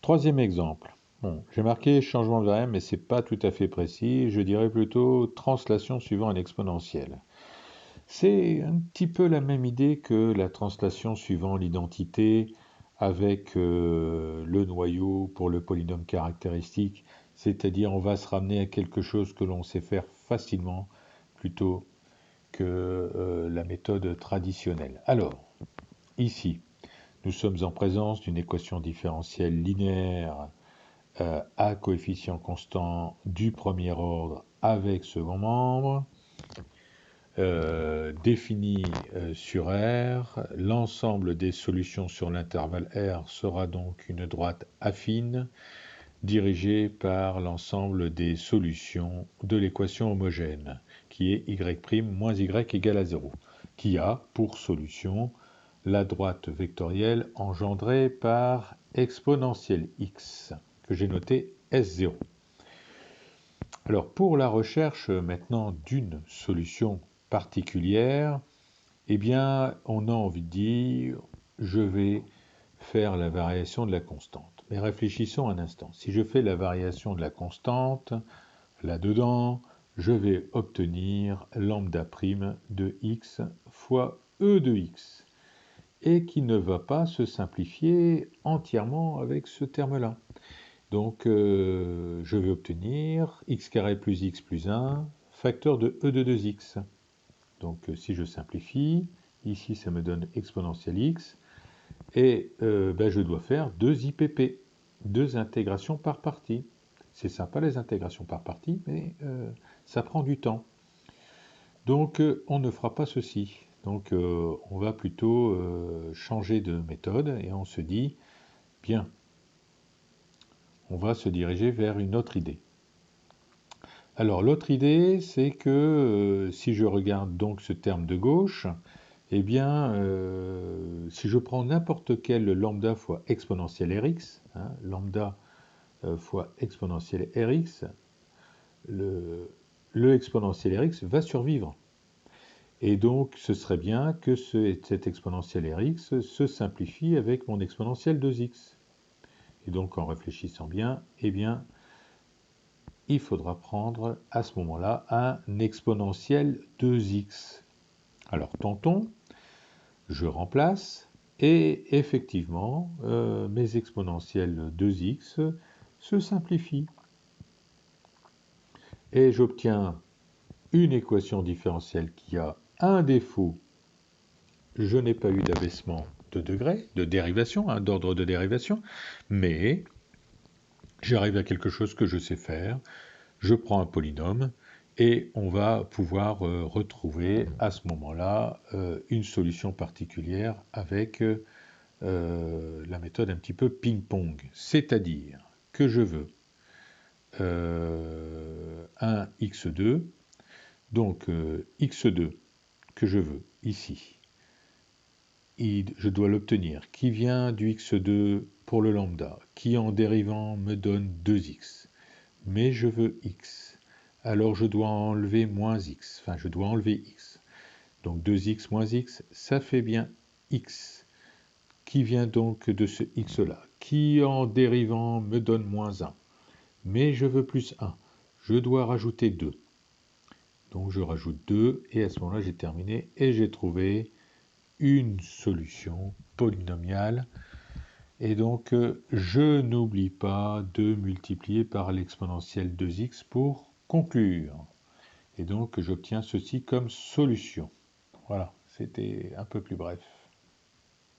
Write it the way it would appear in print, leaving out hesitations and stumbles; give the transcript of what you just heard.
Troisième exemple. Bon, j'ai marqué changement de variable, mais c'est pas tout à fait précis. Je dirais plutôt translation suivant un exponentiel. C'est un petit peu la même idée que la translation suivant l'identité avec le noyau pour le polynôme caractéristique, c'est-à-dire on va se ramener à quelque chose que l'on sait faire facilement plutôt que la méthode traditionnelle. Alors, ici, nous sommes en présence d'une équation différentielle linéaire à coefficient constant du premier ordre avec second membre, défini sur R. L'ensemble des solutions sur l'intervalle R sera donc une droite affine dirigée par l'ensemble des solutions de l'équation homogène, qui est y' moins y égale à 0, qui a pour solution la droite vectorielle engendrée par exponentielle x, que j'ai noté S0. Alors pour la recherche maintenant d'une solution particulière, eh bien on a envie de dire je vais faire la variation de la constante. Mais réfléchissons un instant. Si je fais la variation de la constante, là-dedans, je vais obtenir lambda prime de x fois e de x, et qui ne va pas se simplifier entièrement avec ce terme-là. Donc, je vais obtenir x carré plus x plus 1, facteur de e de 2x. Donc, si je simplifie, ici, ça me donne exponentielle x, et je dois faire 2 IPP, 2 intégrations par partie. C'est sympa les intégrations par partie, mais ça prend du temps. Donc, on ne fera pas ceci. Donc, on va plutôt changer de méthode et on se dit, bien, on va se diriger vers une autre idée. Alors, l'autre idée, c'est que si je regarde donc ce terme de gauche, eh bien, si je prends n'importe quel lambda fois exponentielle Rx, hein, lambda fois exponentielle Rx, le exponentiel Rx va survivre. Et donc, ce serait bien que cette exponentielle Rx se simplifie avec mon exponentielle 2x. Et donc, en réfléchissant bien, eh bien, il faudra prendre à ce moment-là un exponentiel 2x. Alors, tentons, je remplace, et effectivement, mes exponentielles 2x se simplifient. Et j'obtiens une équation différentielle qui a un défaut. Je n'ai pas eu d'abaissement de degré, de dérivation, d'ordre de dérivation, mais j'arrive à quelque chose que je sais faire. Je prends un polynôme et on va pouvoir retrouver à ce moment-là une solution particulière avec la méthode un petit peu ping-pong. C'est-à-dire que je veux un x2, donc x2 que je veux ici, je dois l'obtenir, qui vient du x2 pour le lambda, qui en dérivant me donne 2x. Mais je veux x. Alors je dois enlever moins x. Enfin, je dois enlever x. Donc 2x moins x, ça fait bien x. Qui vient donc de ce x-là, qui en dérivant me donne moins 1. Mais je veux plus 1. Je dois rajouter 2. Donc je rajoute 2, et à ce moment-là, j'ai terminé, et j'ai trouvé une solution polynomiale. Et donc, je n'oublie pas de multiplier par l'exponentielle 2x pour conclure. Et donc, j'obtiens ceci comme solution. Voilà, c'était un peu plus bref.